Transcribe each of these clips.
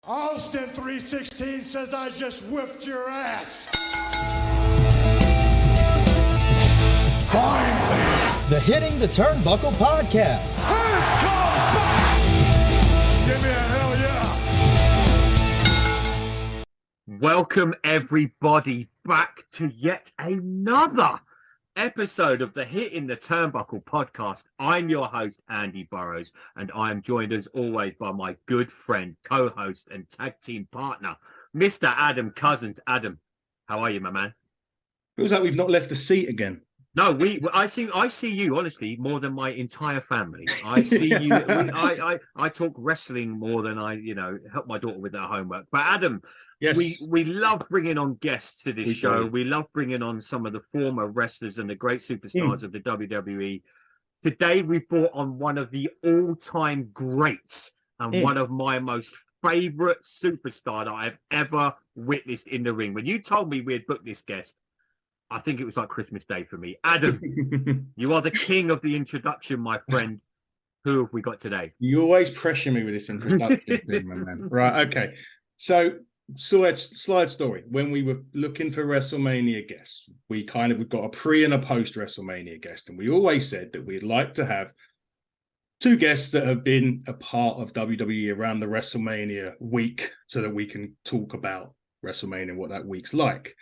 Austin 316 says I just whipped your ass. Finally. The Hitting the Turnbuckle podcast. Who's come back? Give me a hell yeah. Welcome everybody back to yet another episode of the Hitting the Turnbuckle podcast. I'm your host, Andy Burrows, and I am joined as always by my good friend, co-host and tag team partner, Mr. Adam Cousins. Adam, how are you, my man? Feels like we've not left the seat again. No, I see you honestly more than my entire family. I see you. I talk wrestling more than I, help my daughter with her homework. But Adam, yes, we love bringing on guests to this show. We love bringing on some of the former wrestlers and the great superstars of the WWE. Today we brought on one of the all-time greats and one of my most favorite superstars that I've ever witnessed in the ring. When you told me we had booked this guest, I think it was like Christmas Day for me. Adam, you are the king of the introduction, my friend. Who have we got today? You always pressure me with this introduction thing, my man. Right, okay. So, slide story. When we were looking for WrestleMania guests, we've got a pre and a post WrestleMania guest, and we always said that we'd like to have two guests that have been a part of WWE around the WrestleMania week, so that we can talk about WrestleMania and what that week's like.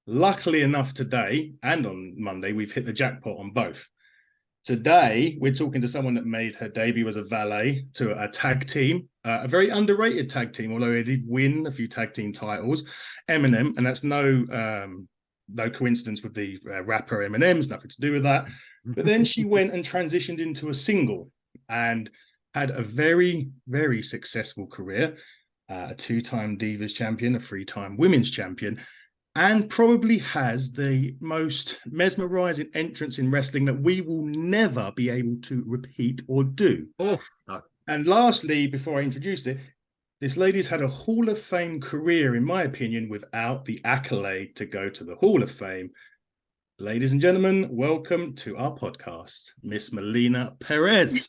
Luckily enough, today and on Monday, we've hit the jackpot on both. Today, we're talking to someone that made her debut as a valet to a tag team, a very underrated tag team, although it did win a few tag team titles, Eminem, and that's no coincidence with the rapper Eminem's, nothing to do with that. But then she went and transitioned into a single and had a very, very successful career, a two-time Divas champion, a three-time Women's champion, and probably has the most mesmerizing entrance in wrestling that we will never be able to repeat or do. Oh, no. And lastly, before I introduce it, this lady's had a Hall of Fame career, in my opinion, without the accolade to go to the Hall of Fame. Ladies and gentlemen, welcome to our podcast, Miss Melina Perez.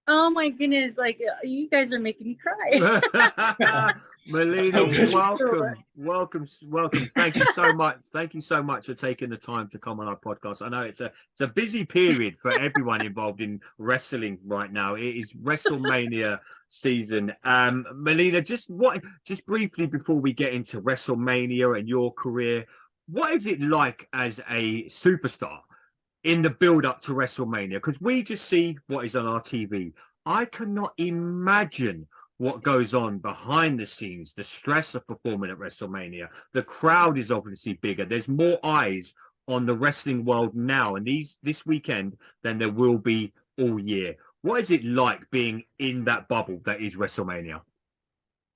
Oh my goodness, you guys are making me cry. Melina, welcome. Thank you so much. Thank you so much for taking the time to come on our podcast. I know it's a busy period for everyone involved in wrestling right now. It is WrestleMania season. Melina, just briefly before we get into WrestleMania and your career, what is it like as a superstar in the build up to WrestleMania? Because we just see what is on our TV. I cannot imagine what goes on behind the scenes, the stress of performing at WrestleMania. The crowd is obviously bigger. There's more eyes on the wrestling world now and this weekend than there will be all year. What is it like being in that bubble that is WrestleMania?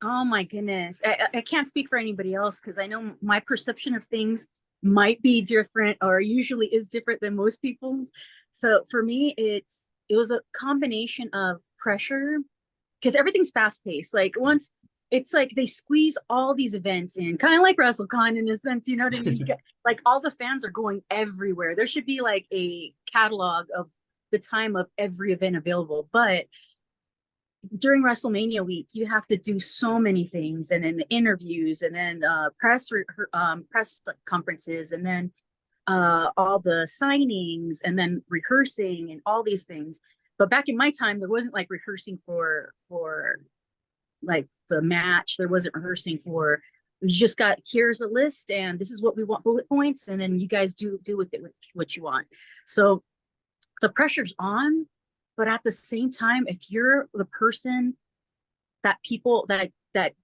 Oh my goodness. I can't speak for anybody else because I know my perception of things might be different or usually is different than most people's. So for me, it was a combination of pressure because everything's fast paced. Once it's they squeeze all these events in, kind of like WrestleCon in a sense, you know what I mean? All the fans are going everywhere. There should be a catalog of the time of every event available. But during WrestleMania week, you have to do so many things, and then the interviews, and then press conferences, and then all the signings, and then rehearsing, and all these things. But back in my time, there wasn't rehearsing for the match. There wasn't rehearsing for. You just got, here's a list, and this is what we want, bullet points, and then you guys do with it what you want. So the pressure's on. But at the same time, if you're the person that people that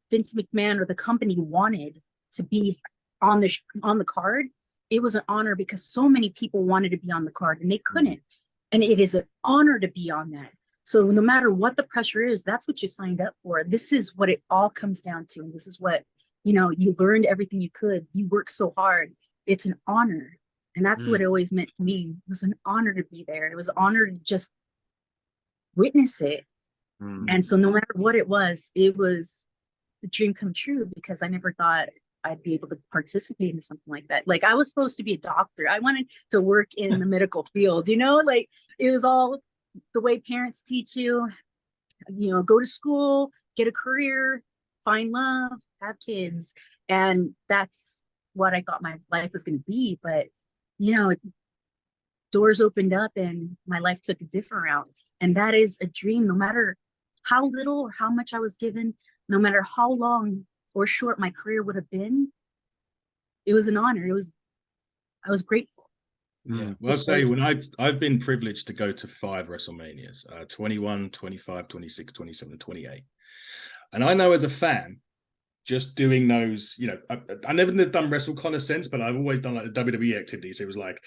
Vince McMahon or the company wanted to be on the card, it was an honor because so many people wanted to be on the card and they couldn't. And it is an honor to be on that. So no matter what the pressure is, that's what you signed up for. This is what it all comes down to. And this is what, you learned everything you could. You worked so hard. It's an honor. And that's what it always meant to me. It was an honor to be there. It was an honor to just witness it. And so no matter what it was the dream come true because I never thought I'd be able to participate in something like that. I was supposed to be a doctor. I wanted to work in the medical field, it was all the way parents teach you, go to school, get a career, find love, have kids. And that's what I thought my life was going to be. But, you know, doors opened up and my life took a different route. And that is a dream, no matter how little or how much I was given, no matter how long or short my career would have been. It was an honor. I was grateful. Yeah, well, I'll say when I've been privileged to go to 5 WrestleManias, 21, 25, 26, 27, 28. And I know as a fan, just doing those, you know, I never done WrestleCon sense, but I've always done like the WWE activities. It was like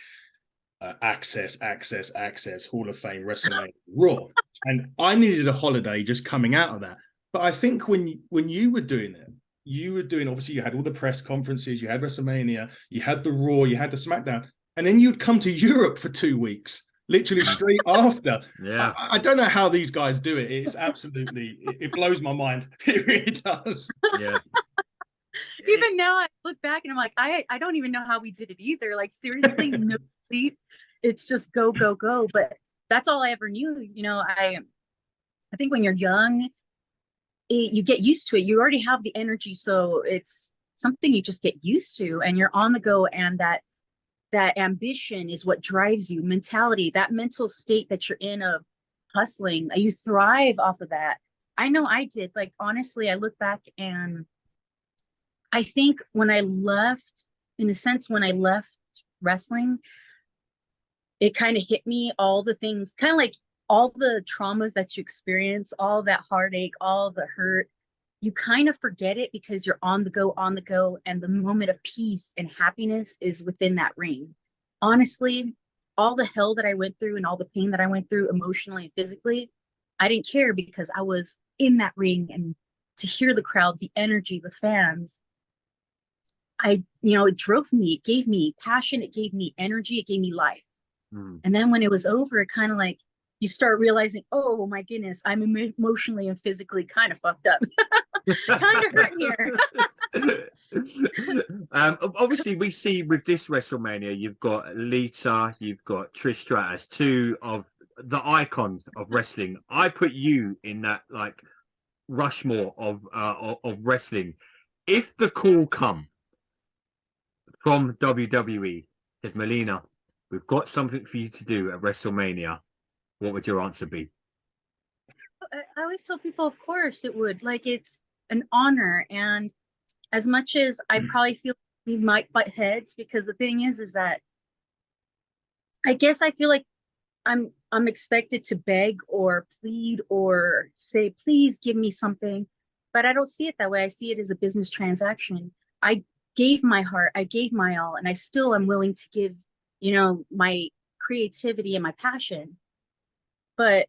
Access, Hall of Fame, WrestleMania, Raw. And I needed a holiday just coming out of that. But I think when you were doing it, you were doing, obviously you had all the press conferences, you had WrestleMania, you had the Raw, you had the SmackDown, and then you'd come to Europe for 2 weeks, literally straight after. Yeah. I don't know how these guys do it. It's absolutely, it blows my mind. It really does. Yeah. Even now I look back and I'm like, I don't even know how we did it either. Like, seriously, no sleep. It's just go, go, go. But that's all I ever knew. You know, I think when you're young, you get used to it. You already have the energy. So it's something you just get used to, and you're on the go. And that ambition is what drives you. Mentality, that mental state that you're in of hustling, you thrive off of that. I know I did. Like, honestly, I look back and I think when I left, in a sense, when I left wrestling, it kind of hit me, all the things, kind of like all the traumas that you experience, all that heartache, all the hurt, you kind of forget it because you're on the go, and the moment of peace and happiness is within that ring. Honestly, all the hell that I went through and all the pain that I went through emotionally and physically, I didn't care because I was in that ring. And to hear the crowd, the energy, the fans, it drove me, it gave me passion, it gave me energy, it gave me life. And then when it was over, it kind of like, you start realizing, oh my goodness, I'm emotionally and physically kind of fucked up. Kind of hurt here. Obviously, we see with this WrestleMania, you've got Lita, you've got Trish Stratus, 2 of the icons of wrestling. I put you in that like Rushmore of wrestling. If the call come from WWE, said, Melina, we've got something for you to do at WrestleMania, what would your answer be? I always tell people, of course it would. Like, it's an honor. And as much as I probably feel we might butt heads, because the thing is that I guess I feel like I'm expected to beg or plead or say, please give me something. But I don't see it that way. I see it as a business transaction. I gave my heart, I gave my all, and I still am willing to give, my creativity and my passion. But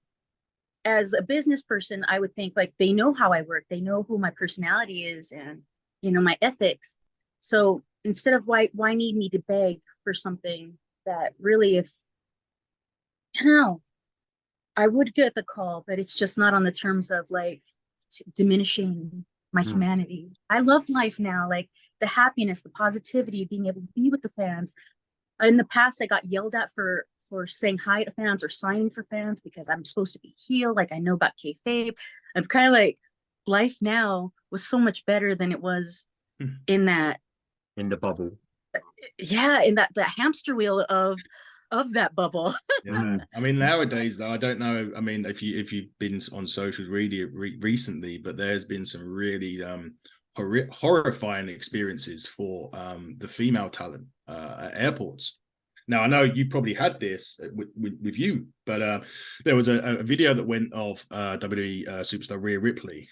as a business person, I would think like they know how I work, they know who my personality is, and my ethics. So instead of why need me to beg for something that really, if I don't know, I would get the call, but it's just not on the terms of like diminishing my humanity. I love life now, like the happiness, the positivity, being able to be with the fans. In the past, I got yelled at for saying hi to fans or signing for fans because I'm supposed to be heel. Like, I know about kayfabe. I'm kind of like, life now was so much better than it was in the bubble. Yeah, in that hamster wheel of that bubble. Yeah, I mean, nowadays though, I don't know. I mean, if you've been on social media recently, but there's been some really horrifying experiences for the female talent at airports. Now, I know you probably had this with you, but there was a video that went of WWE superstar Rhea Ripley.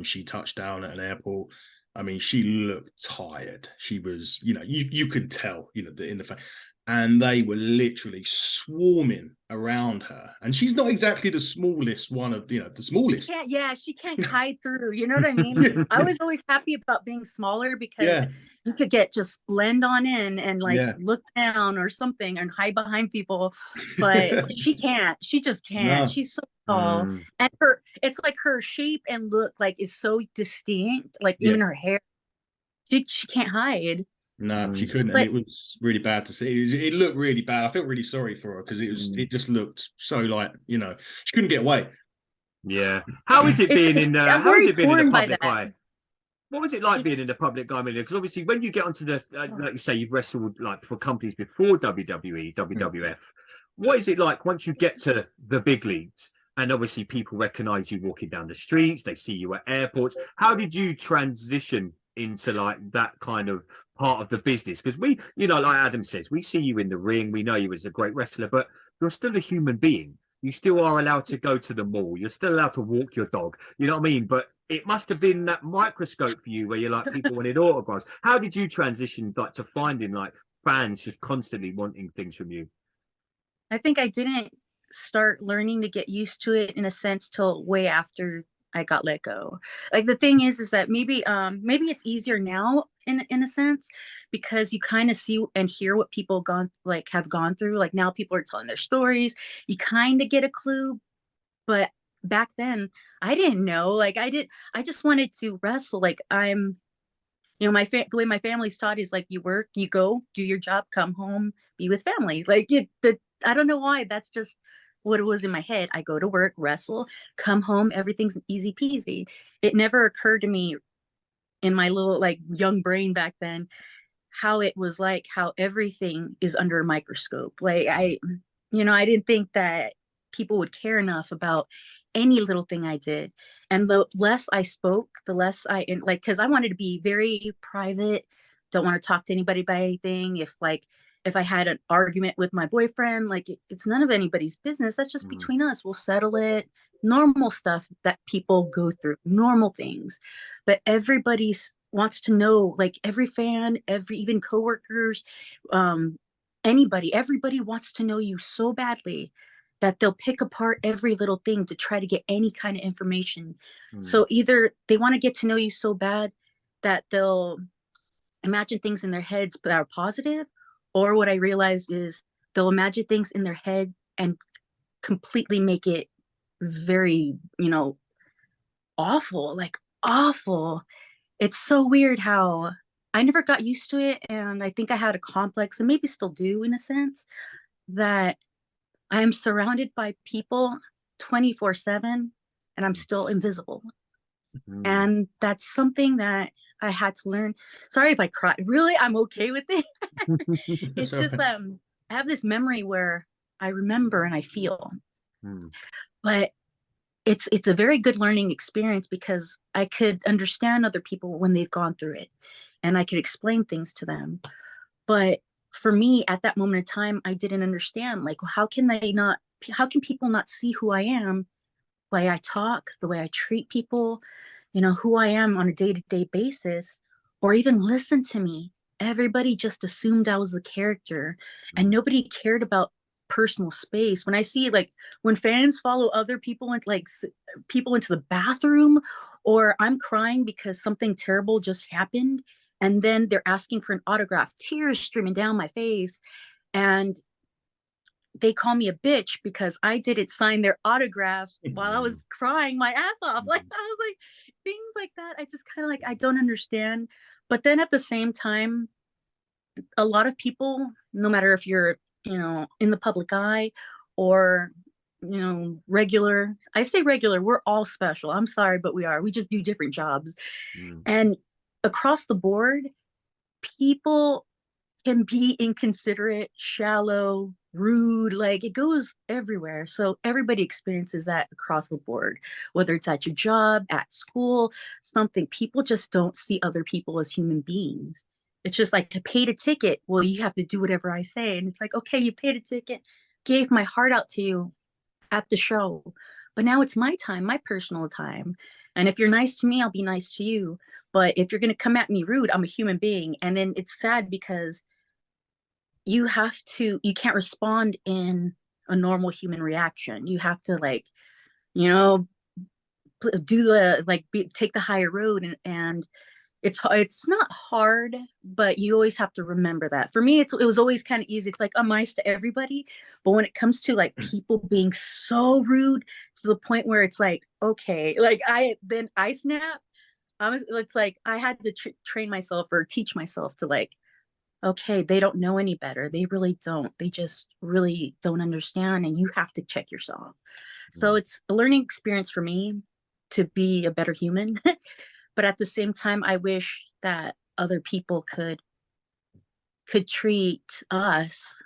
She touched down at an airport. I mean, she looked tired. She was, you could tell, in the fact. And they were literally swarming around her. And she's not exactly the smallest one of, the smallest. Yeah, she can't hide through. You know what I mean? I was always happy about being smaller because you could just blend on in and look down or something and hide behind people. But she can't. She just can't. No. She's so tall. And it's like her shape and look is so distinct. Like even her hair, she can't hide. No, she couldn't, and it was really bad to see. It looked really bad. I felt really sorry for her because it just looked so she couldn't get away. Yeah. How is it being in I'm how is very it being in the torn by public that. eye? What was it like It's being in the public eye, Melia? Because obviously, when you get onto the, like you say, you've wrestled like for companies before WWE, WWF. What is it like once you get to the big leagues? And obviously, people recognize you walking down the streets, they see you at airports. How did you transition into like that kind of part of the business? Because we, you know, like Adam says, we see you in the ring, we know you as a great wrestler, but you're still a human being. You still are allowed to go to the mall. You're still allowed to walk your dog. You know what I mean? But it must have been that microscope for you where you're like, people wanted autographs. How did you transition like to finding like fans just constantly wanting things from you? I think I didn't start learning to get used to it in a sense till way after I got let go. Like the thing is that maybe it's easier now in a sense because you kind of see and hear what people have gone through. Like now people are telling their stories. You kind of get a clue, but back then I didn't know. I just wanted to wrestle. Like the way my family's taught is like you work, you go, do your job, come home, be with family. I don't know why. That's just what it was in my head. I go to work, wrestle, come home, everything's easy peasy. It never occurred to me in my little like young brain back then how it was like how everything is under a microscope. I didn't think that people would care enough about any little thing I did. And the less I spoke, the less because I wanted to be very private, don't want to talk to anybody about anything. If I had an argument with my boyfriend, it's none of anybody's business. That's just between us. We'll settle it. Normal stuff that people go through, normal things. But everybody wants to know, like every fan, even coworkers, everybody wants to know you so badly that they'll pick apart every little thing to try to get any kind of information. So either they want to get to know you so bad that they'll imagine things in their heads that are positive, or what I realized is they'll imagine things in their head and completely make it very, awful, like awful. It's so weird how I never got used to it. And I think I had a complex, and maybe still do in a sense, that I am surrounded by people 24/7 and I'm still invisible. And that's something that I had to learn. Sorry if I cry. Really, I'm okay with it. It's just I have this memory where I remember and I feel. But it's a very good learning experience because I could understand other people when they've gone through it and I could explain things to them. But for me at that moment in time, I didn't understand, like, how can people not see who I am, the way I talk, the way I treat people, who I am on a day-to-day basis, or even listen to me. Everybody just assumed I was the character and nobody cared about personal space. When I see when fans follow other people into people into the bathroom, or I'm crying because something terrible just happened, and then they're asking for an autograph, tears streaming down my face, and they call me a bitch because I didn't sign their autograph while I was crying my ass off. Like, I was like, things like that. I just kind of I don't understand. But then at the same time, a lot of people, no matter if you're, in the public eye or, regular, I say regular, we're all special. I'm sorry, but we just do different jobs. And across the board, people can be inconsiderate, shallow, rude, like it goes everywhere. So everybody experiences that across the board, whether it's at your job, at school, something. People just don't see other people as human beings. It's just like, I paid a ticket. Well, you have to do whatever I say. And it's like, okay, you paid a ticket, gave my heart out to you at the show. But now it's my time, my personal time. And if you're nice to me, I'll be nice to you. But if you're going to come at me rude, I'm a human being. And then it's sad because you can't respond in a normal human reaction. You have to do take the higher road, and it's not hard, but you always have to remember that. For me, it was always kind of easy. It's like I'm nice to everybody, but when it comes to people being so rude to the point where it's like, okay, I snap. It's like I had to train myself or teach myself to okay, they don't know any better. They really don't. They just really don't understand, and you have to check yourself. So it's a learning experience for me to be a better human. But at the same time, I wish that other people could treat us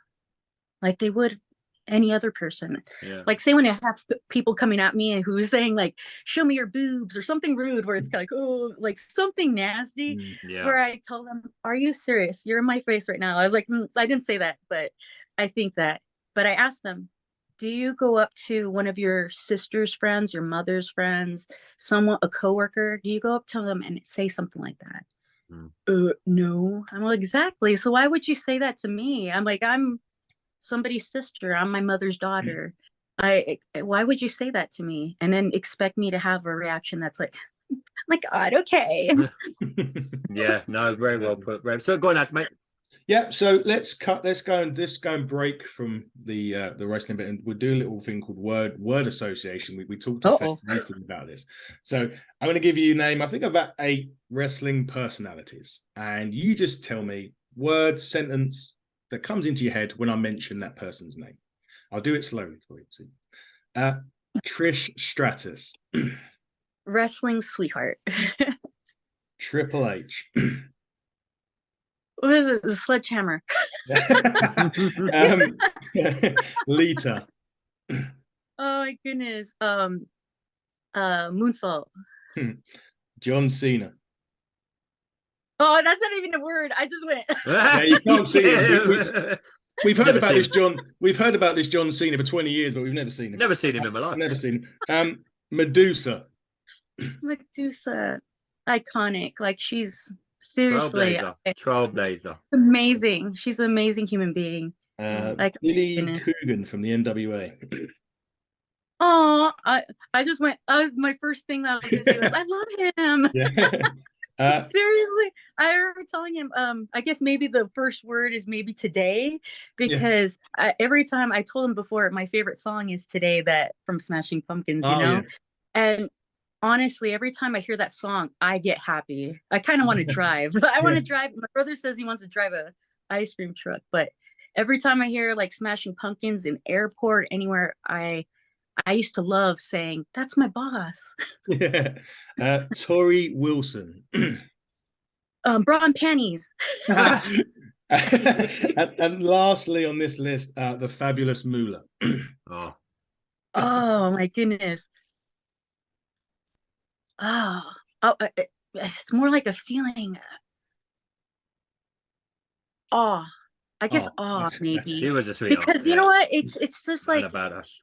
like they would any other person. Yeah. Like, say when I have people coming at me and who's saying like, show me your boobs or something rude, where it's kind of like, oh, like something nasty, Yeah. where I tell them, are you serious? You're in my face right now. I was like, I didn't say that, but I think that. But I asked them, do you go up to one of your sister's friends, your mother's friends, someone, a coworker? Do you go up to them and say something like that? No. I'm like, exactly. So why would you say that to me? I'm like, I'm somebody's sister. I'm my mother's daughter. Why would you say that to me and then expect me to have a reaction that's like, oh my God, okay. Yeah, no, very well put. So go on, Ash, mate. Yeah, so let's go and break from the wrestling bit, and we'll do a little thing called word association. We talked briefly about this. So I'm going to give you a name. I think about 8 wrestling personalities, and you just tell me word, sentence that comes into your head when I mention that person's name. I'll do it slowly for you. Trish Stratus. Wrestling sweetheart. Triple H. What is it? The sledgehammer. Lita. Oh my goodness. Moonsault. John Cena. Oh, that's not even a word. I just went. Yeah, you can't see it. We've heard about this John. We've heard about this John Cena for 20 years, but we've never seen him. Never seen him in my life. Never seen him. Medusa. Medusa. Iconic. Like, she's seriously Trailblazer. amazing. She's an amazing human being. Like Billy Coogan from the NWA. Oh, I just went. My first thing that I was gonna say was, I love him. Yeah. Seriously, I remember telling him. I guess maybe the first word is maybe today, because every time I told him before, my favorite song is Today, that from Smashing Pumpkins, you know. Yeah. And honestly, every time I hear that song, I get happy. I kind of want to drive. I want to drive. My brother says he wants to drive a ice cream truck, but every time I hear like Smashing Pumpkins in airport, anywhere, I used to love saying, that's my boss. Yeah. Tori Wilson. Bra and panties. and lastly on this list, the fabulous Moolah. Oh my goodness. It's more like a feeling. I guess maybe. He was a sweetheart. Because you know what? It's just like about us.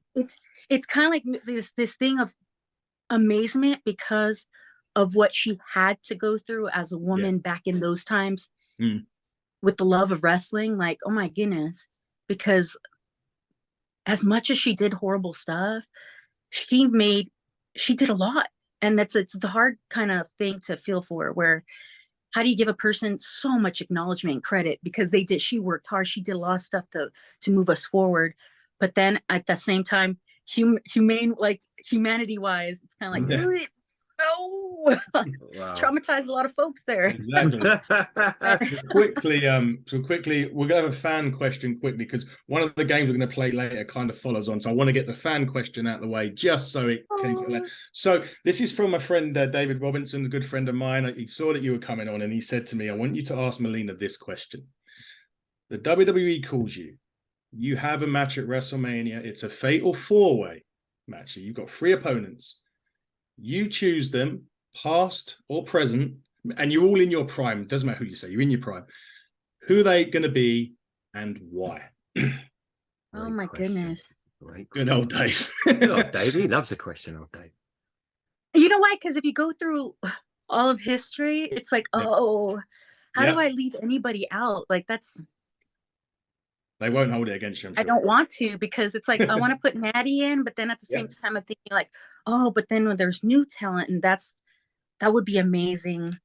It's kind of like this thing of amazement because of what she had to go through as a woman back in those times with the love of wrestling. Like, oh my goodness. Because as much as she did horrible stuff, she did a lot. And it's a hard kind of thing to feel for, where how do you give a person so much acknowledgement and credit, because she worked hard. She did a lot of stuff to move us forward. But then at the same time, humane, like humanity wise, it's kind of like, no. Wow. Traumatized a lot of folks there. Exactly. Quickly, we're gonna have a fan question quickly, because one of the games we're going to play later kind of follows on. So I want to get the fan question out of the way just so it can. So this is from my friend David Robinson, a good friend of mine. He saw that you were coming on, and he said to me, "I want you to ask Melina this question. The WWE calls you. You have a match at WrestleMania. It's a fatal 4-way match. So you've got 3 opponents. You choose them, past or present, and you're all in your prime. Doesn't matter who you say, you're in your prime. Who are they going to be and why?" Oh my goodness. Good old Dave. Good old Dave. He loves a question, old Dave. You know why? Because if you go through all of history, it's like, how do I leave anybody out? Like, they won't hold it against you. I'm sure. I don't want to, because it's like, I want to put Natty in, but then at the same time, I'm thinking like, but then when there's new talent, and that would be amazing.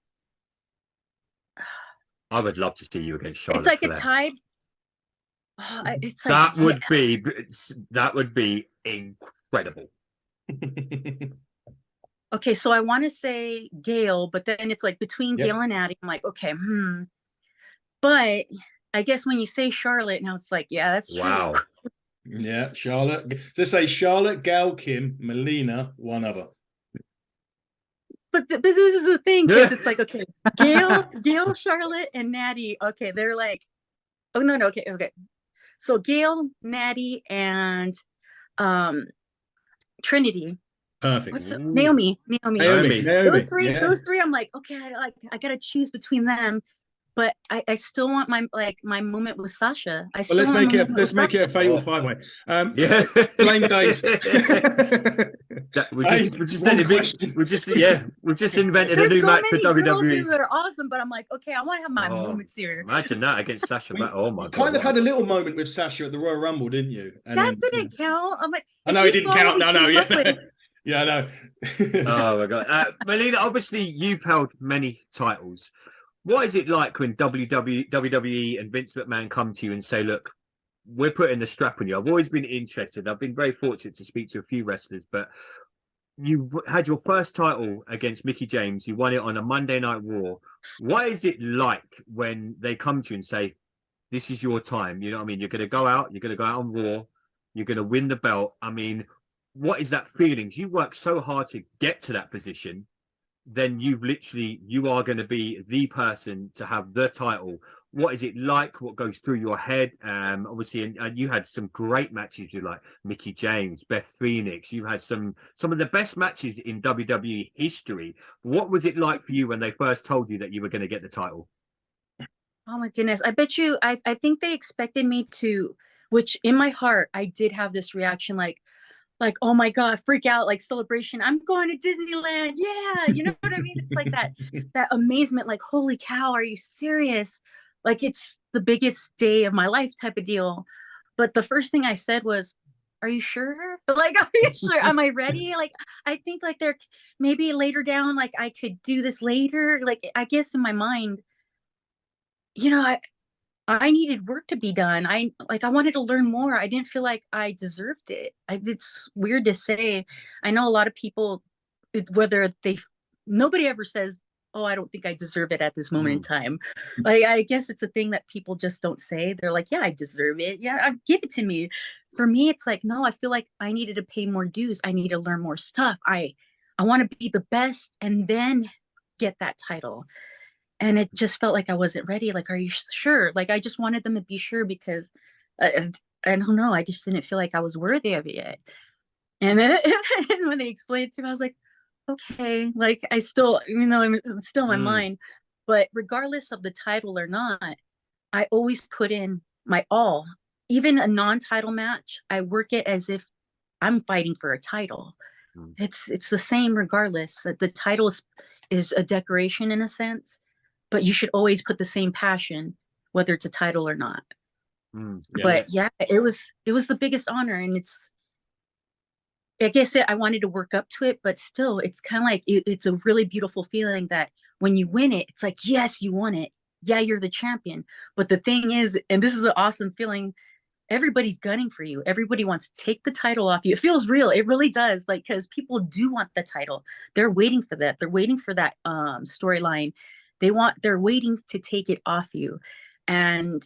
I would love to see you against Charlotte. It's like Flair. A tide. It's like, that would be incredible. Okay, so I want to say Gail, but then it's like between Gail and Natty, I'm like, okay, But I guess when you say Charlotte, now it's like, that's true. Wow. Yeah, Charlotte. Just say Charlotte, Gal, Kim, Melina, one other. But this is the thing, because it's like, okay, Gail, Charlotte, and Natty. Okay, they're like, oh no, okay. So Gail, Natty, and Trinity. Perfect. Naomi. Naomi. Those three. I'm like, okay, I gotta choose between them. But I still want my moment with Sasha. Well, let's make it a fatal five-way. Yeah. Blame Dave. We've just invented a new match for WWE. That are awesome, but I'm like, okay, I want to have my moments here. Imagine that against Sasha. Oh my god! Kind of had a little moment with Sasha at the Royal Rumble, didn't you? And that didn't count. I'm like, I know it didn't count. No, yeah. Yeah, I know. Oh my god, Melina, obviously you've held many titles. What is it like when WWE and Vince McMahon come to you and say, look, we're putting the strap on you? I've always been interested. I've been very fortunate to speak to a few wrestlers, but you had your first title against Mickie James. You won it on a Monday Night Raw. What is it like when they come to you and say, this is your time? You know what I mean? You're going to go out on Raw. You're going to win the belt. I mean, what is that feeling? You work so hard to get to that position. Then you are going to be the person to have the title. What is it like? What goes through your head? Obviously, and you had some great matches. You like Mickie James, Beth Phoenix. You had some of the best matches in WWE history. What was it like for you when they first told you that you were going to get the title? Oh my goodness! I bet you. I think they expected me to. Which in my heart, I did have this reaction, like, oh my god, freak out, like celebration, I'm going to Disneyland, yeah, you know what I mean? It's like that amazement, like, holy cow, are you serious? Like, it's the biggest day of my life type of deal. But the first thing I said was, are you sure? Like, are you sure? Am I ready? Like, I think like there maybe later down, like I could do this later. Like, I guess in my mind, you know, I needed work to be done. I wanted to learn more. I didn't feel like I deserved it. It's weird to say. I know a lot of people, nobody ever says, oh, I don't think I deserve it at this moment in time. Like, I guess it's a thing that people just don't say. They're like, yeah, I deserve it. Yeah, give it to me. For me, it's like, no, I feel like I needed to pay more dues. I need to learn more stuff. I want to be the best and then get that title. And it just felt like I wasn't ready. Like, are you sure? Like, I just wanted them to be sure because I don't know. I just didn't feel like I was worthy of it yet. And then when they explained it to me, I was like, okay. Like, I still, even though it's still in my mind, but regardless of the title or not, I always put in my all. Even a non-title match, I work it as if I'm fighting for a title. It's the same regardless. The title is a decoration in a sense. But you should always put the same passion, whether it's a title or not. But yeah, it was the biggest honor, and I guess I wanted to work up to it, but still, it's kind of like it's a really beautiful feeling that when you win it, it's like, yes, you won it. Yeah, you're the champion. But the thing is, and this is an awesome feeling, everybody's gunning for you. Everybody wants to take the title off you. It feels real. It really does. Like, because people do want the title. They're waiting for that. They're waiting for that storyline. They're waiting to take it off you. And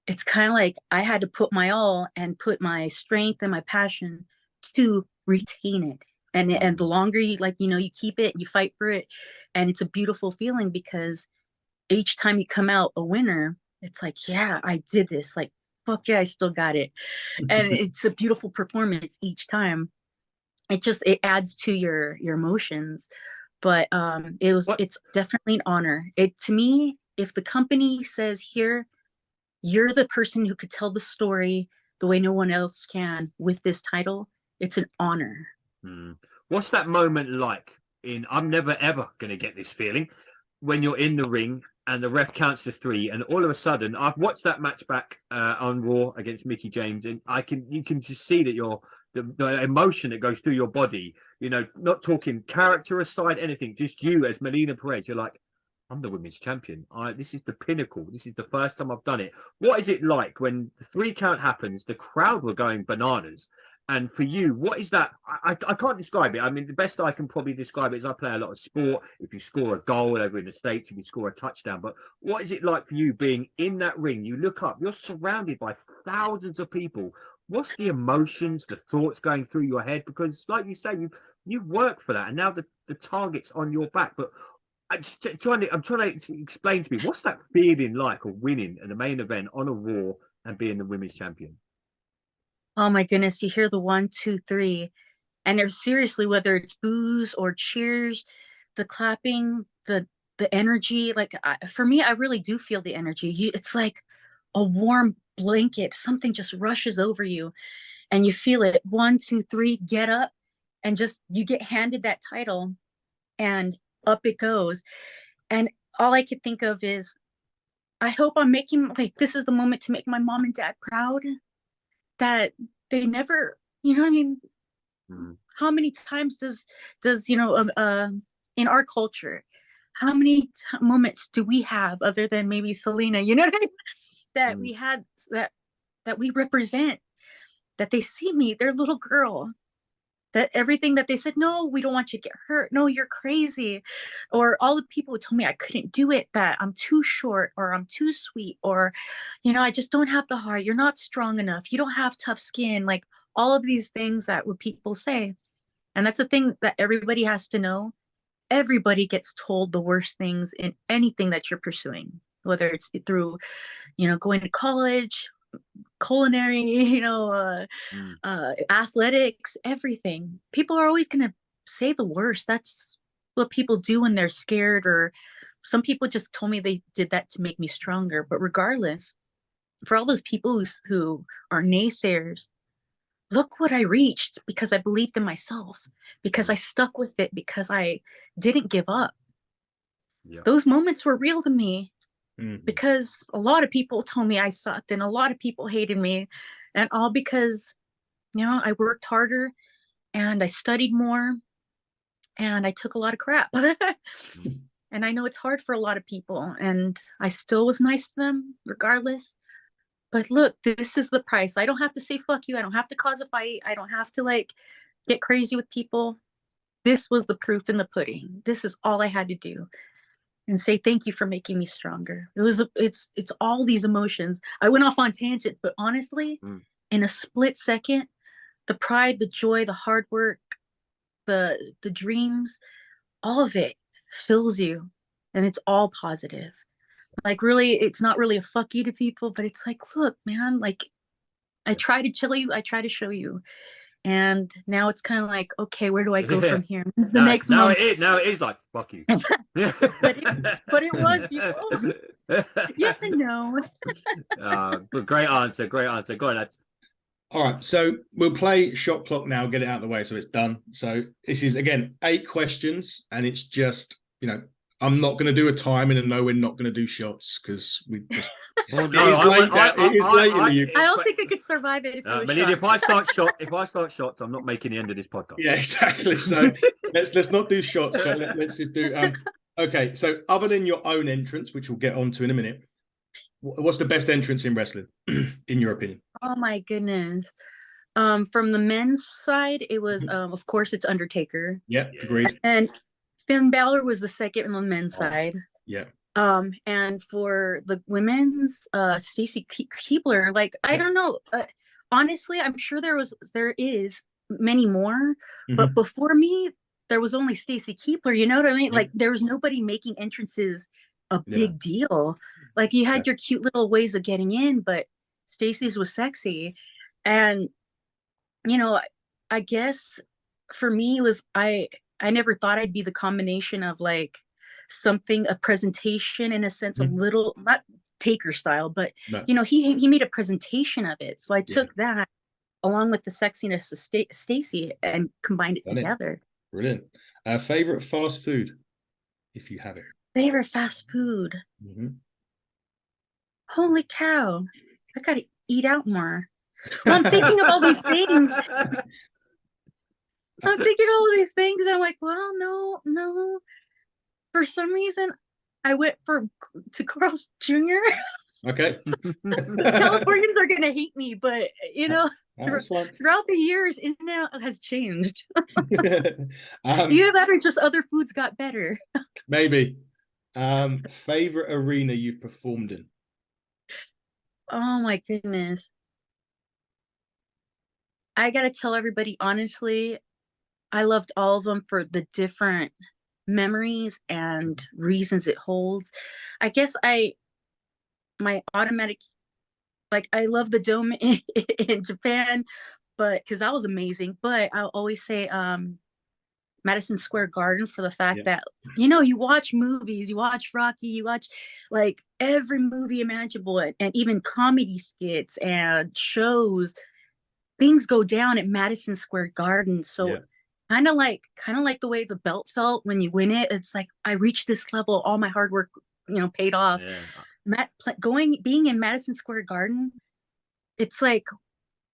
it's kind of like I had to put my all and put my strength and my passion to retain it. And the longer you you keep it, you fight for it. And it's a beautiful feeling because each time you come out a winner, it's like, yeah, I did this. Like, fuck yeah, I still got it. And it's a beautiful performance each time. It adds to your emotions. But it's definitely an honor. To me, if the company says, here, you're the person who could tell the story the way no one else can with this title, it's an honor. What's that moment like I'm never ever going to get this feeling when you're in the ring and the ref counts to 3 and all of a sudden, I've watched that match back on Raw against Mickie James, and you can just see that the emotion that goes through your body, not talking character aside, anything, just you as Melina Perez, you're like, I'm the women's champion. This is the pinnacle. This is the first time I've done it. What is it like when the 3 count happens, the crowd were going bananas? And for you, what is that? I can't describe it. I mean, the best I can probably describe it is I play a lot of sport. If you score a goal over in the States, if you score a touchdown. But what is it like for you being in that ring? You look up, you're surrounded by thousands of people. what's the emotions, the thoughts going through your head? Because, like you say, you've worked for that, and now the target's on your back. But I'm trying to explain to me, what's that feeling like of winning at the main event on a Raw and being the women's champion? Oh my goodness, you hear the 1, 2, 3, and there's seriously, whether it's boos or cheers, the clapping, the energy. Like for me, I really do feel the energy. It's like a warm blanket. Something just rushes over you, and you feel it. 1, 2, 3, get up, and just you get handed that title, and up it goes. And all I could think of is, I hope I'm making, like, this is the moment to make my mom and dad proud, that they never, you know what I mean? How many times does in our culture, how many moments do we have other than maybe Selena, you know what I mean? That we had, that we represent, that they see me, their little girl, that everything that they said, no, we don't want you to get hurt, no, you're crazy, or all the people who told me I couldn't do it, that I'm too short, or I'm too sweet, or I just don't have the heart, you're not strong enough, you don't have tough skin, like all of these things that what people say. And that's the thing that everybody has to know. Everybody gets told the worst things in anything that you're pursuing, whether it's through going to college, culinary, athletics, everything. People are always going to say the worst. That's what people do when they're scared, or some people just told me they did that to make me stronger. But regardless, for all those people who are naysayers, look what I reached, because I believed in myself, because I stuck with it, because I didn't give up. Yeah. Those moments were real to me. Because a lot of people told me I sucked, and a lot of people hated me, and all because I worked harder, and I studied more, and I took a lot of crap. And I know it's hard for a lot of people, and I still was nice to them regardless. But look, this is the price. I don't have to say fuck you, I don't have to cause a fight, I don't have to like get crazy with people. This was the proof in the pudding. This is all I had to do, and say thank you for making me stronger. It's all these emotions. I went off on tangent, but honestly, in a split second, the pride, the joy, the hard work, the dreams, all of it fills you, and it's all positive. Like really, it's not really a fuck you to people, but it's like, look, man, like I try to tell you, I try to show you. And now it's kind of like, okay, where do I go from here? The next moment. Now it is like, fuck you. but it was before. Yes and no. But great answer. Go on, lads. All right, so we'll play shot clock now, get it out of the way so it's done. So this is, again, 8 questions, and it's just, I'm not going to do a timing, and no, we're not going to do shots because we just. Well, it is late in the UK. I don't think I could survive it if I start shots, I'm not making the end of this podcast. Yeah, exactly. So let's not do shots, but let's just do. Okay, so other than your own entrance, which we'll get onto in a minute, what's the best entrance in wrestling, in your opinion? Oh my goodness. From the men's side, it was of course it's Undertaker. Yeah, agreed. And Finn Balor was the second on the men's side. Yeah. And for the women's, Stacy Keibler, like I don't know. Honestly, I'm sure there is many more, but before me, there was only Stacy Keibler. You know what I mean? Like there was nobody making entrances a big deal. Like you had your cute little ways of getting in, but Stacy's was sexy. And I guess for me it was I never thought I'd be the combination of like a presentation in a sense, a little, not Taker style, but he made a presentation of it. So I took that along with the sexiness of Stacy and combined it together. Brilliant. Favorite fast food, if you have it. Favorite fast food. Holy cow! I gotta eat out more. Well, I'm thinking of all these things. I'm thinking all of these things. And I'm like, well, no. For some reason, I went to Carl's Jr. Okay. Californians are gonna hate me, but throughout the years, In-N-Out has changed. Either that or just other foods got better. Maybe. Favorite arena you've performed in? Oh my goodness. I gotta tell everybody honestly, I loved all of them for the different memories and reasons it holds. I guess my automatic, like, I love the dome in Japan, but because that was amazing. But I'll always say Madison Square Garden for the fact Yeah. that, you know, you watch movies, you watch Rocky, you watch like every movie imaginable, and even comedy skits and shows, things go down at Madison Square Garden. So Yeah. kind of like the way the belt felt when you win it. It's like I reached this level, all my hard work, paid off. Yeah. Being in Madison Square Garden, it's like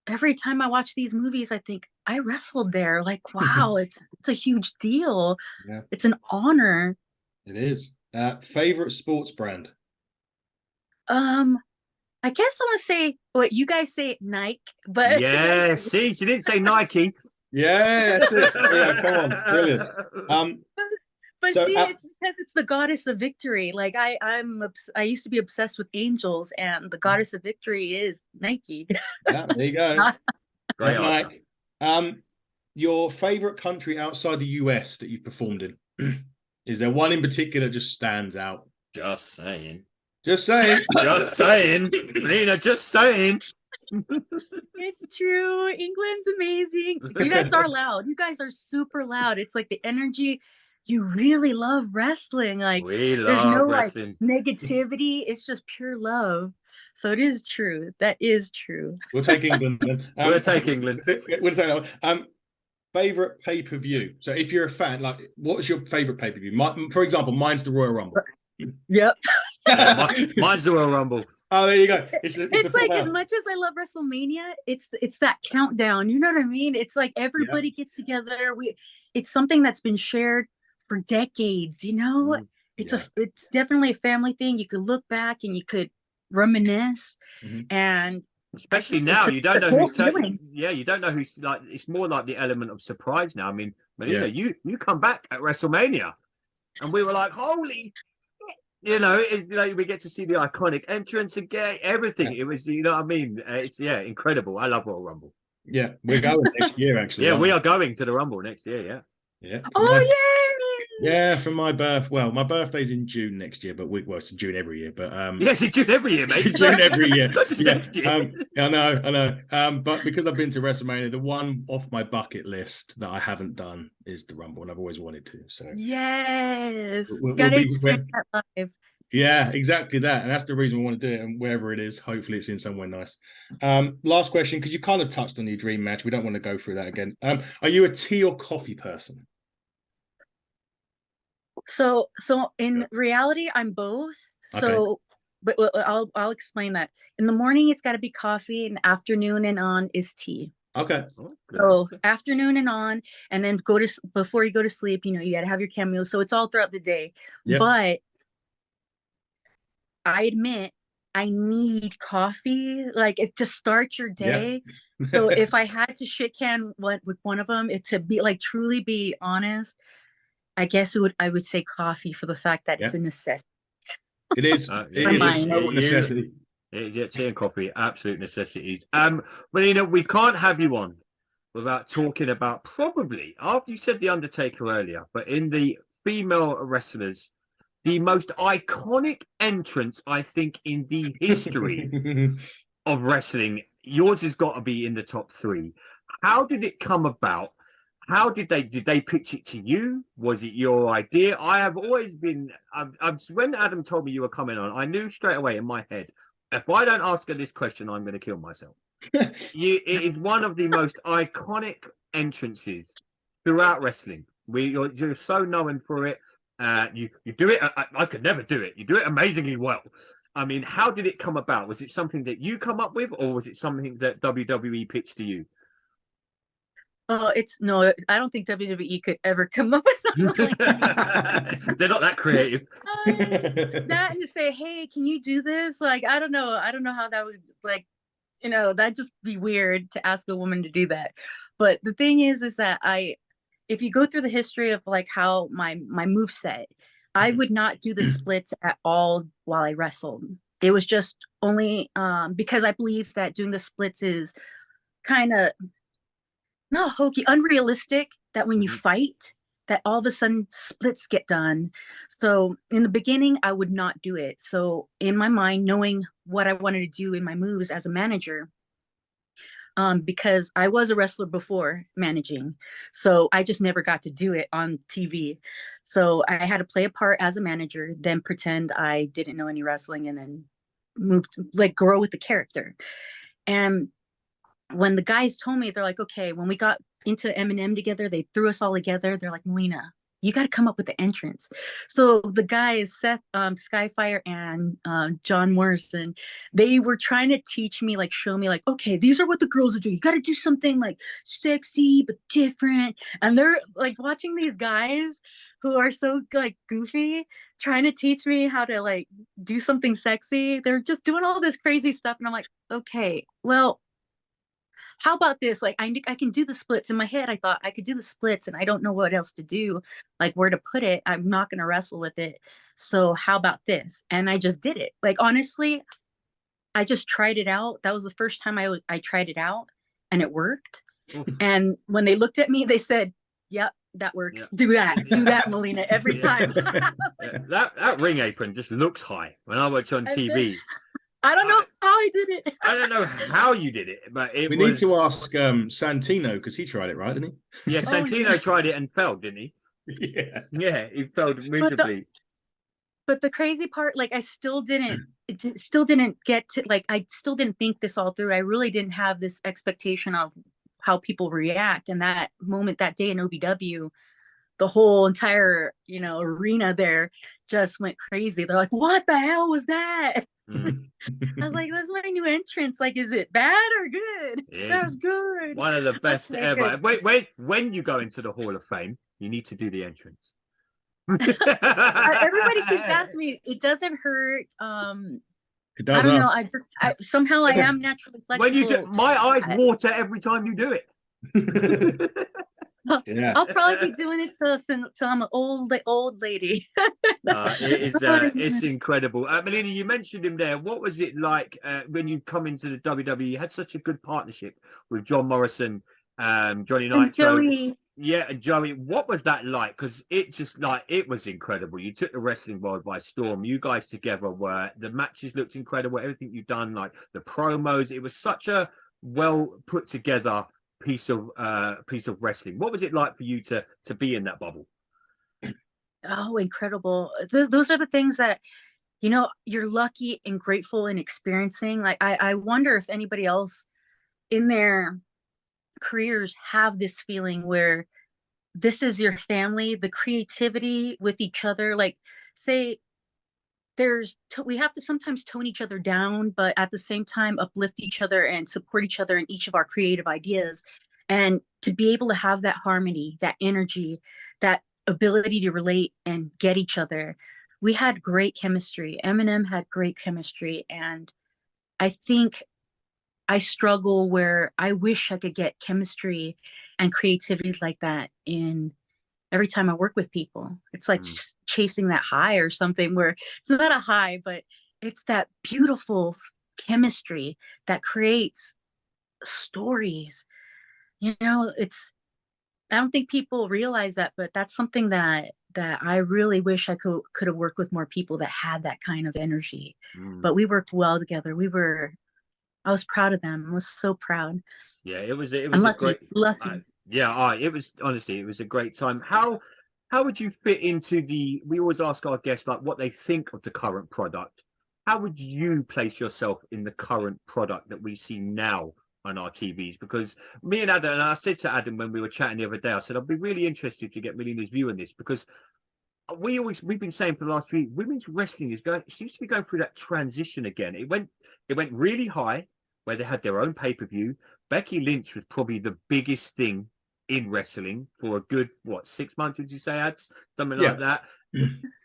every time I watch these movies, I think I wrestled there. Like, wow, it's a huge deal. Yeah. It's an honor. It is. Favorite sports brand? Um, I guess I want to say what you guys say, Nike, but Yeah, see, she didn't say Nike. Yeah, that's it. Yeah, come on, brilliant. but So, see, it's because it's the goddess of victory. Like I used to be obsessed with angels, and the goddess of victory is Nike. yeah, there you go. Great Right. answer. Your favorite country outside the US that you've performed in? Is there one in particular that just stands out? Just saying. Just saying. Just saying. Lena, just saying. It's true. England's amazing. You guys are loud. You guys are super loud. It's like the energy. You really love wrestling. Like We there's no love wrestling. like negativity. It's just pure love. So it is true. That is true. We'll take England then. We'll take England. We'll take that. Favorite pay-per-view. So if you're a fan, like, what's your favorite pay-per-view? For example, mine's the Royal Rumble. Yep. Mine's the Royal Rumble. Oh, there you go. It's like as much as I love WrestleMania, it's that countdown. You know what I mean? It's like everybody gets together. It's something that's been shared for decades. You know, it's definitely a family thing. You could look back and you could reminisce, and especially now, you don't know who's you don't know who's like. It's more like the element of surprise now. I mean, Melina, you come back at WrestleMania, and we were like, holy. We get to see the iconic entrance again, everything. It was, you know what I mean? It's incredible. I love Royal Rumble. Yeah, we're going next year, actually. Yeah, we are going to the Rumble next year. Yeah. Oh, yeah. Yeah, for my birth. Well, my birthday's in June next year, but it's in June every year. But yes, it's June every year, mate. It's June every year. Not just next year. I know. But because I've been to WrestleMania, the one off my bucket list that I haven't done is the Rumble, and I've always wanted to. So yes, gotta experience that live. Yeah, exactly that, and that's the reason we want to do it. And wherever it is, hopefully it's in somewhere nice. Last question, because you kind of touched on your dream match. We don't want to go through that again. Are you a tea or coffee person? So in reality, I'm both. So, but I'll explain that. In the morning, it's got to be coffee. In the afternoon and on is tea. Okay. So afternoon and on, and then before you go to sleep. You got to have your chamomile. So it's all throughout the day. Yep. But I admit I need coffee. Like it just starts your day. Yeah. So if I had to shit can with one of them, to be like truly be honest, I guess I would say coffee for the fact that it's a necessity. It is. It is a total necessity. Yeah, tea and coffee, absolute necessities. Melina, we can't have you on without talking about probably, after you said The Undertaker earlier, but in the female wrestlers, the most iconic entrance, I think, in the history of wrestling. Yours has got to be in the top 3. How did it come about? How did they pitch it to you? Was it your idea? I have always been, when Adam told me you were coming on, I knew straight away in my head, if I don't ask her this question, I'm going to kill myself. It is one of the most iconic entrances throughout wrestling. You're so known for it. You do it. I could never do it. You do it amazingly well. I mean, how did it come about? Was it something that you come up with, or was it something that WWE pitched to you? No, I don't think WWE could ever come up with something like that. They're not that creative. That and to say, hey, can you do this? Like, I don't know how that would, like, that'd just be weird to ask a woman to do that. But the thing is that if you go through the history of like how my moveset, I would not do the splits at all while I wrestled. It was just only because I believe that doing the splits is kind of not hokey, unrealistic that when you Mhm. fight, that all of a sudden splits get done. So in the beginning, I would not do it. So in my mind, knowing what I wanted to do in my moves as a manager, because I was a wrestler before managing. So I just never got to do it on TV. So I had to play a part as a manager, then pretend I didn't know any wrestling, and then move, like grow with the character. And when the guys told me, they're like, okay, when we got into M&M together, they threw us all together. They're like, Melina, you got to come up with the entrance. So the guys, Seth Skyfire and John Morrison, they were trying to teach me, like, show me, like, okay, these are what the girls are doing. You got to do something like sexy but different. And they're like watching these guys who are so like goofy, trying to teach me how to like do something sexy. They're just doing all this crazy stuff, and I'm like, okay, well, how about this? Like, I can do the splits in my head. I thought I could do the splits and I don't know what else to do, like where to put it. I'm not going to wrestle with it. So how about this? And I just did it. Like, honestly, I just tried it out. That was the first time I tried it out, and it worked. Oof. And when they looked at me, they said, yep, that works. Yep. Do that, Melina, every time. That ring apron just looks high when I watch on TV. I don't know how I did it. I don't know how you did it, but We need to ask Santino, because he tried it, right, didn't he? Yeah, Santino tried it and failed, didn't he? he? Yeah, he failed miserably. But the crazy part, like, I still didn't get to, like, I still didn't think this all through. I really didn't have this expectation of how people react. And that moment, that day in OVW, the whole entire, arena there just went crazy. They're like, what the hell was that? Mm. I was like, that's my new entrance. Like, is it bad or good? Yeah. That's good. One of the best Okay, ever. good. When you go into the Hall of Fame, you need to do the entrance. Everybody keeps asking me, it doesn't hurt. It does. I don't know. Somehow I am naturally flexible. When you do, my eyes water every time you do it. Yeah. I'll probably be doing it till I'm an old lady. It's incredible. Melina, you mentioned him there. What was it like when you come into the WWE? You had such a good partnership with John Morrison, Johnny Nitro. And Joey. Yeah, and Joey. What was that like? Because it was incredible. You took the wrestling world by storm. You guys together the matches looked incredible. Everything you've done, like the promos, it was such a well put together piece of wrestling. What was it like for you to be in that bubble? Oh, incredible. Those are the things that, you're lucky and grateful in experiencing. Like, I wonder if anybody else in their careers have this feeling where this is your family, the creativity with each other. Like, say we have to sometimes tone each other down, but at the same time uplift each other and support each other in each of our creative ideas. And to be able to have that harmony, that energy, that ability to relate and get each other. We had great chemistry. M&M had great chemistry. And I think I struggle where I wish I could get chemistry and creativity like that in every time I work with people. It's like chasing that high or something, where it's not a high, but it's that beautiful chemistry that creates stories. I don't think people realize that, but that's something that I really wish I could have worked with more people that had that kind of energy. But we worked well together. I was proud of them. I was so proud. Yeah, it was a lucky, great lucky. it was, honestly, it was a great time. How would you fit into we always ask our guests like what they think of the current product. How would you place yourself in the current product that we see now on our TVs? Because me and Adam, and I said to Adam when we were chatting the other day, I said I'd be really interested to get Melina's view on this, because we've been saying for the last 3 weeks, women's wrestling seems to be going through that transition again. It went really high where they had their own pay-per-view. Becky Lynch was probably the biggest thing in wrestling for a good 6 months, would you say, Ads? Something like that.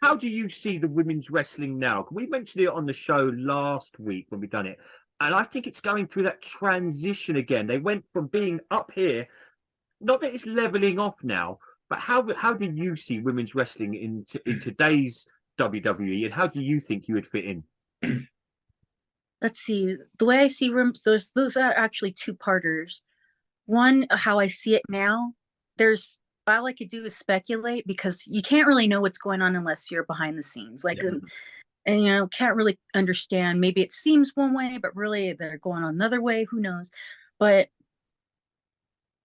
How do you see the women's wrestling now? We mentioned it on the show last week when we done it, and I think it's going through that transition again. They went from being up here, not that it's leveling off now, but how do you see women's wrestling in today's WWE, and how do you think you would fit in? Let's see. The way I see rooms, those are actually two-parters. one, how I see it now, there's all I could do is speculate because you can't really know what's going on unless you're behind the scenes. Like, Yeah. and can't really understand. Maybe it seems one way, but really they're going on another way. Who knows? But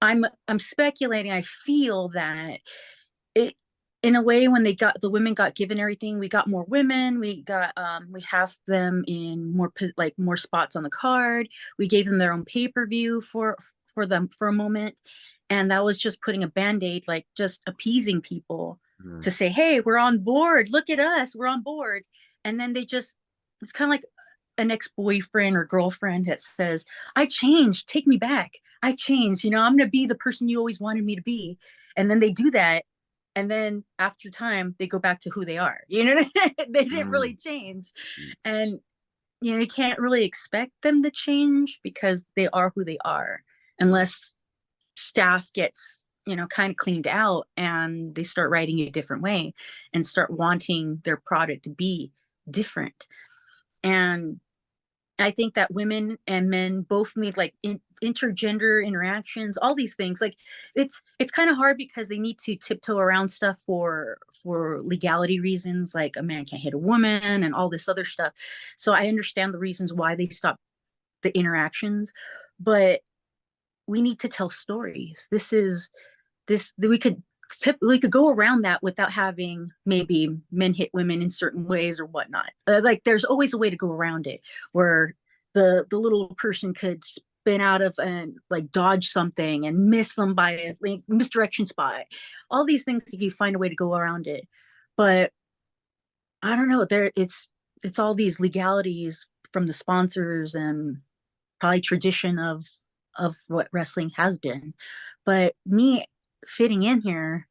I'm speculating. I feel that it, in a way, when the women got given everything, we got more women. We have them in more spots on the card. We gave them their own pay-per-view for them for a moment, and that was just putting a band-aid, like just appeasing people to say, hey, we're on board, look at us, we're on board. And then it's kind of like an ex-boyfriend or girlfriend that says, I changed, take me back, I changed, I'm going to be the person you always wanted me to be. And then they do that, and then after time they go back to who they are. They didn't really change. And you can't really expect them to change because they are who they are, unless staff gets kind of cleaned out and they start writing it a different way and start wanting their product to be different. And I think that women and men both need like intergender interactions, all these things. Like it's kind of hard because they need to tiptoe around stuff for legality reasons, like a man can't hit a woman and all this other stuff. So I understand the reasons why they stop the interactions, but we need to tell stories. We could go around that without having maybe men hit women in certain ways or whatnot. Like there's always a way to go around it, where the little person could spin out of and like dodge something and miss them by a misdirection spot. All these things, you find a way to go around it. But I don't know, it's all these legalities from the sponsors and probably tradition of what wrestling has been. But me fitting in here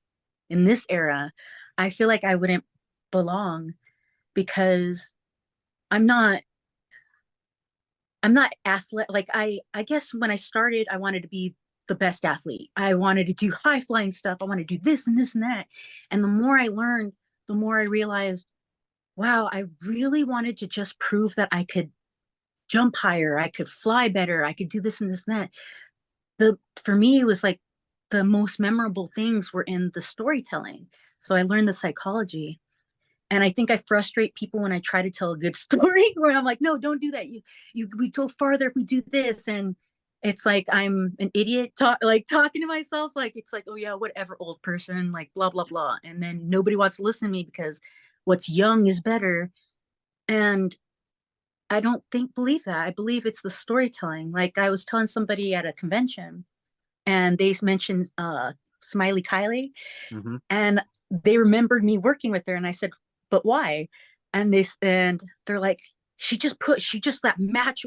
in this era, I feel like I wouldn't belong because I'm not athletic. Like I guess when I started, I wanted to be the best athlete. I wanted to do high flying stuff. I want to do this and this and that. And the more I learned, the more I realized, wow, I really wanted to just prove that I could jump higher, I could fly better, I could do this and this and that. For me, it was like the most memorable things were in the storytelling. So I learned the psychology. And I think I frustrate people when I try to tell a good story where I'm like, no, don't do that. We go farther if we do this. And it's like I'm an idiot talking to myself. Like it's like, oh yeah, whatever, old person, like blah, blah, blah. And then nobody wants to listen to me because what's young is better. And I don't believe that. I believe it's the storytelling. Like I was telling somebody at a convention and they mentioned Smiley Kylie, and they remembered me working with her, and I said, but why? And they're like, that match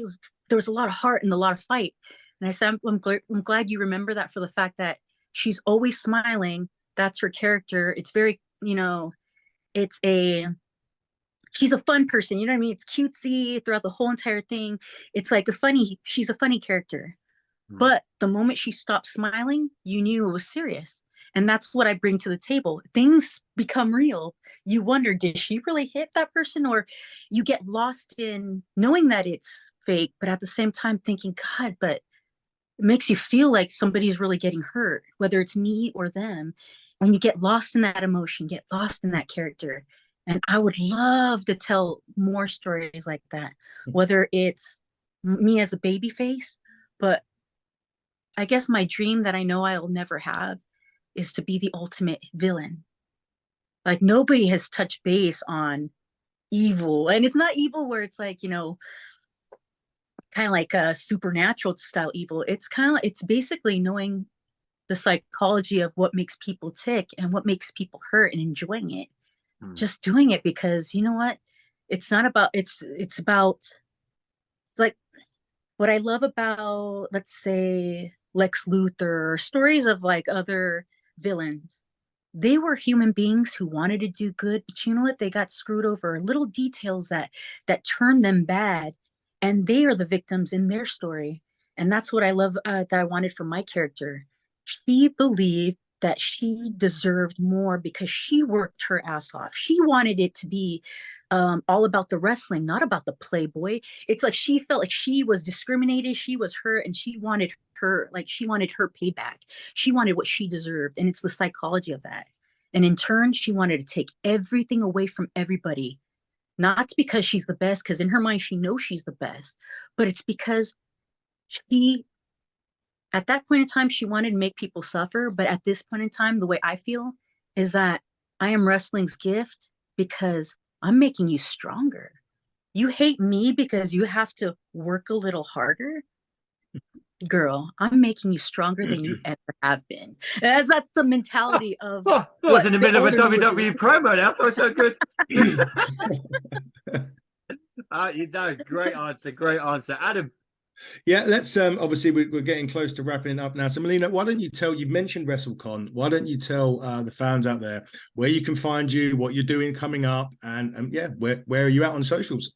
there was a lot of heart and a lot of fight. And I said, I'm glad you remember that, for the fact that she's always smiling. That's her character. It's very, she's a fun person, you know what I mean? It's cutesy throughout the whole entire thing. It's like she's a funny character. But the moment she stopped smiling, you knew it was serious. And that's what I bring to the table. Things become real. You wonder, did she really hit that person? Or you get lost in knowing that it's fake, but at the same time thinking, God, but it makes you feel like somebody's really getting hurt, whether it's me or them. And you get lost in that emotion, get lost in that character. And I would love to tell more stories like that, whether it's me as a baby face, but I guess my dream that I know I'll never have is to be the ultimate villain. Like nobody has touched base on evil. And it's not evil where it's like, kind of like a supernatural style evil. It's basically knowing the psychology of what makes people tick and what makes people hurt and enjoying it. Just doing it because you know what? It's not about, it's about, it's like what I love about, let's say, Lex Luthor, or stories of like other villains. They were human beings who wanted to do good, but you know what? They got screwed over little details that turned them bad, and they are the victims in their story. And that's what I love, that I wanted for my character. She believed that she deserved more because she worked her ass off. She wanted it to be all about the wrestling, not about the Playboy. It's like she felt like she was discriminated, she was hurt, and she wanted her, like she wanted her payback. She wanted what she deserved. And it's the psychology of that. And in turn, she wanted to take everything away from everybody. Not because she's the best, because in her mind, she knows she's the best, but it's because she, at that point in time, she wanted to make people suffer. But at this point in time, the way I feel is that I am wrestling's gift because I'm making you stronger. You hate me because you have to work a little harder. Girl, I'm making you stronger than you ever have been. That's the mentality of. Oh, I was in the middle of a WWE promo now. That was so good. You know, great answer. Adam. Yeah, let's obviously we're getting close to wrapping up now. So Melina, why don't you you mentioned WrestleCon, why don't you tell the fans out there where you can find you, what you're doing coming up, and yeah, where are you at on socials?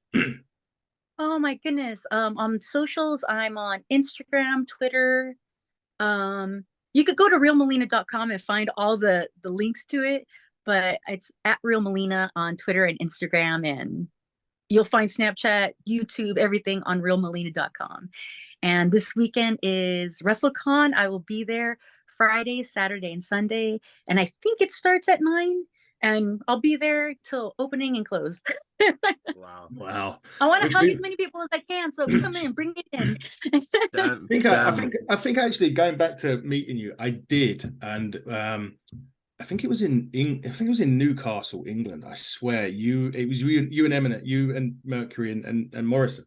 Oh my goodness. On socials, I'm on Instagram, Twitter. You could go to realmelina.com and find all the links to it, but it's at realmelina on Twitter and Instagram, and you'll find Snapchat, YouTube, everything on realmelina.com. And this weekend is WrestleCon. I will be there Friday, Saturday, and Sunday. And I think it starts at 9, and I'll be there till opening and close. Wow. I want to hug as many people as I can, so come in, bring it in. I think actually going back to meeting you, I did, and I think it was in Newcastle, England. I swear, it was you and Eminent, you and Mercury and Morrison.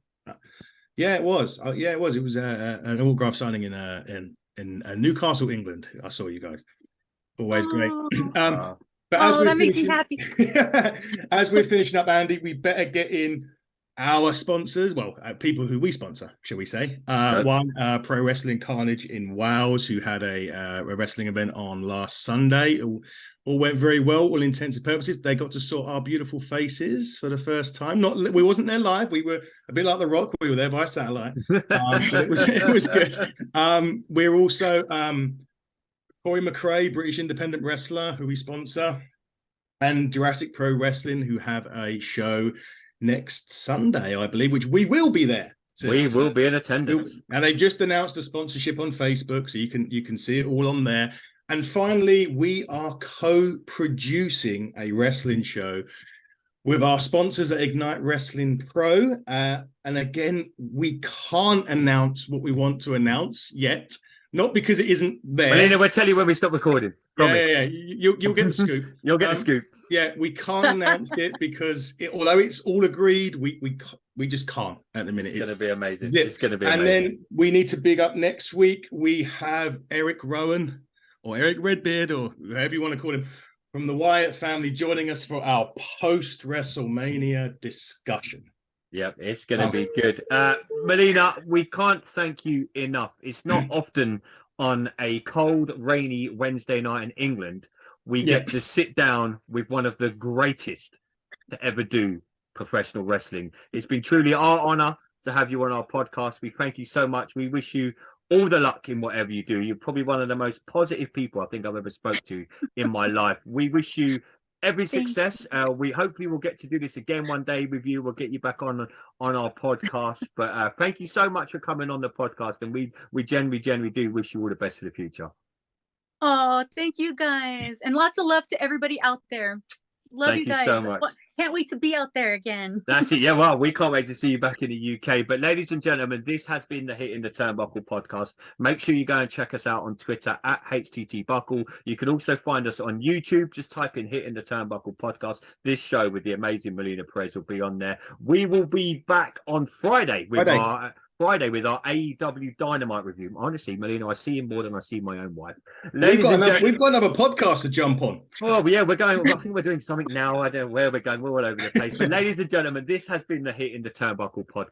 Yeah, it was. It was. It was an autograph signing in Newcastle, England. I saw you guys. Always great. But that makes me happy. As we're finishing up, Andy, we better get in our sponsors. Well, people who we sponsor, shall we say? One, Pro Wrestling Carnage in Wales, who had a wrestling event on last Sunday. All went very well, all intents and purposes. They got to sort our beautiful faces for the first time. We wasn't there live. We were a bit like The Rock. We were there by satellite. But it was good. We're also Corey McRae, British independent wrestler, who we sponsor, and Jurassic Pro Wrestling, who have a show next Sunday, I believe, which we will be there. We will be in attendance. And they've just announced the sponsorship on Facebook, so you can see it all on there. And finally, we are co-producing a wrestling show with our sponsors at Ignite Wrestling Pro. And again, we can't announce what we want to announce yet. Not because it isn't there. Melina, we'll tell you when we stop recording. Promise. Yeah. You'll get the scoop. You'll get the scoop. Yeah, we can't announce it because although it's all agreed, we just can't at the minute. It's going to be amazing. Yeah. It's going to be amazing. And then we need to big up next week. We have Eric Rowan or Eric Redbeard or whoever you want to call him from the Wyatt family joining us for our post-WrestleMania discussion. Yep, it's going to be good. Melina, we can't thank you enough. It's not often on a cold, rainy Wednesday night in England we get to sit down with one of the greatest to ever do professional wrestling. It's been truly our honor to have you on our podcast. We thank you so much. We wish you all the luck in whatever you do. You're probably one of the most positive people I think I've ever spoke to in my life. We wish you every success. We hopefully will get to do this again one day with you. We'll get you back on our podcast. But thank you so much for coming on the podcast. And we genuinely do wish you all the best for the future. Oh, thank you guys. And lots of love to everybody out there. Love you guys. Thank you so much. Can't wait to be out there again. That's it. Yeah, well, we can't wait to see you back in the UK. But ladies and gentlemen, this has been the Hit in the Turnbuckle podcast. Make sure you go and check us out on Twitter at HTTBuckle. You can also find us on YouTube. Just type in Hit in the Turnbuckle podcast. This show with the amazing Melina Perez will be on there. We will be back on Friday with our AEW Dynamite review. Honestly, Melina, I see him more than I see my own wife. We've got another podcast to jump on. Oh, yeah, we're going. I think we're doing something now. I don't know where we're going. We're all over the place. But ladies and gentlemen, this has been the Hit in the Turnbuckle podcast.